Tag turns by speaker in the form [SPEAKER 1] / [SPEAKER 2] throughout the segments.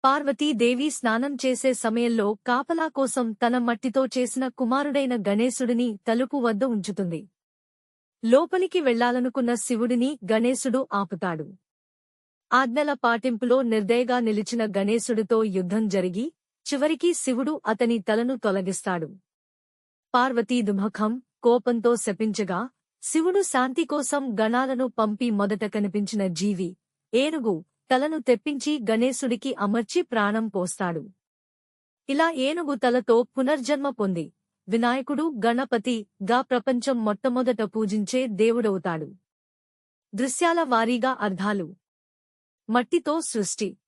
[SPEAKER 1] పార్వతీదేవి స్నానం చేసే సమయంలో కాపలా కోసం తన మట్టితో చేసిన కుమారుడైన గణేశుడిని తలుపు వద్ద ఉంచుతుంది. లోపలికి వెళ్లాలనుకున్న శివుడిని గణేశుడు ఆపుతాడు. ఆజ్ఞల పాటింపులో నిర్దయగా నిలిచిన గణేశుడితో యుద్ధం జరిగి చివరికి శివుడు అతని తలను తొలగిస్తాడు. పార్వతీ దుముఖం కోపంతో శపించగా శివుడు శాంతి కోసం గణాలను పంపి మొదట కనిపించిన జీవి ఏనుగు తలను తెప్పించి గణేశుడికి అమర్చి ప్రాణం పోస్తాడు. ఇలా ఏనుగు తలతో పునర్జన్మ పొంది వినాయకుడు గణపతి గా ప్రపంచం మొట్టమొదట పూజించే దేవుడవుతాడు. దృశ్యాల వారీగా అర్థాలు. మట్టితో సృష్టి.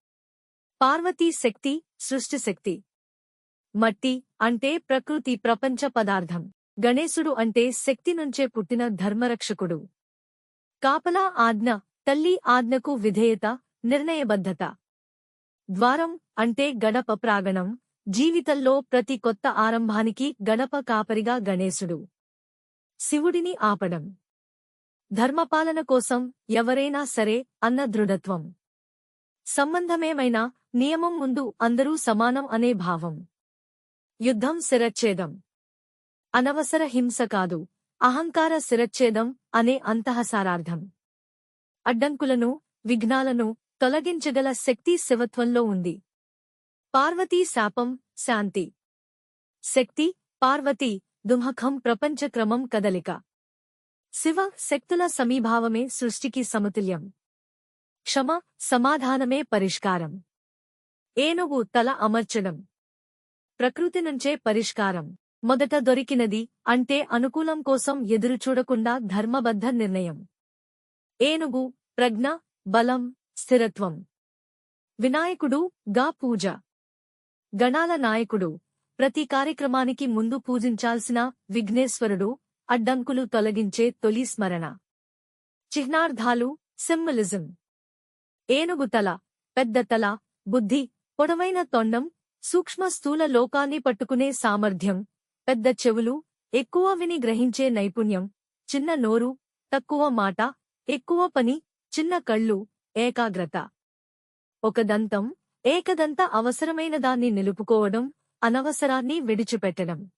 [SPEAKER 1] పార్వతీ శక్తి, సృష్టి శక్తి. మట్టి అంటే ప్రకృతి ప్రపంచ పదార్థం. గణేశుడు అంటే శక్తి నుంచే పుట్టిన ధర్మరక్షకుడు. కాపలా ఆజ్ఞ, తల్లి ఆజ్ఞకు విధేయత, నిర్ణయబద్ధత. ద్వారం అంటే గడప ప్రాగణం, జీవితంలో ప్రతి కొత్త ఆరంభానికి గడప కాపరిగా గణేశుడు. శివుడిని ఆపడం. ధర్మపాలన కోసం ఎవరైనా సరే అన్న దృఢత్వం. సంబంధమేమైనా నియమం ముందు అందరూ సమానం అనే భావం. యుద్ధం శిరచ్ఛేదం. అనవసర హింస కాదు, అహంకార శిరచ్ఛేదం అనే అంతఃసారార్థం. అడ్డంకులను, విఘ్నాలను తొలగించగల శక్తి శివత్వంలో ఉంది. పార్వతీ శాపం, శాంతి. శక్తి, పార్వతీ దుముఖం ప్రపంచ క్రమం కదలిక. శివ శక్తుల సమీభావమే సృష్టికి సమతుల్యం. క్షమ, సమాధానమే పరిష్కారం. ఏనుగు తల అమర్చడం. ప్రకృతి నుంచే పరిష్కారం. మొదట దొరికినది అంటే అనుకూలం కోసం ఎదురుచూడకుండా ధర్మబద్ధ నిర్ణయం. ఏనుగు ప్రజ్ఞ, బలం, స్థిరత్వం. వినాయకుడు గా పూజ. గణాల నాయకుడు. ప్రతి కార్యక్రమానికి ముందు పూజించాల్సిన విఘ్నేశ్వరుడు, అడ్డంకులు తొలగించే తొలి స్మరణ. చిహ్నార్థాలు, సింబలిజం. ఏనుగు తల, పెద్ద తల, బుద్ధి, పొడవైన తొండం, సూక్ష్మ స్థూల లోకాన్ని పట్టుకునే సామర్థ్యం. పెద్ద చెవులు, ఎక్కువ విని గ్రహించే నైపుణ్యం. చిన్న నోరు, తక్కువ మాట, ఎక్కువ పని. చిన్న కళ్ళు, ఏకాగ్రత. ఒక దంతం, ఏకదంత అవసరమైన దాన్ని నిలుపుకోవడం, అనవసరాన్ని విడిచిపెట్టడం.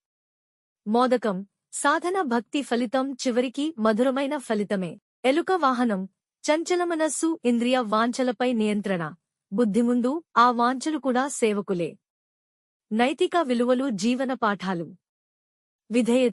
[SPEAKER 1] మోదకం, సాధన భక్తి ఫలితం చివరికి మధురమైన ఫలితమే. ఎలుక వాహనం, చంచలమనస్సు ఇంద్రియ వాంఛలపై నియంత్రణ. బుద్ధి ముందు ఆ వాంఛలు కూడా సేవకులే. నైతిక విలువలు జీవన పాఠాలు. విధేయత.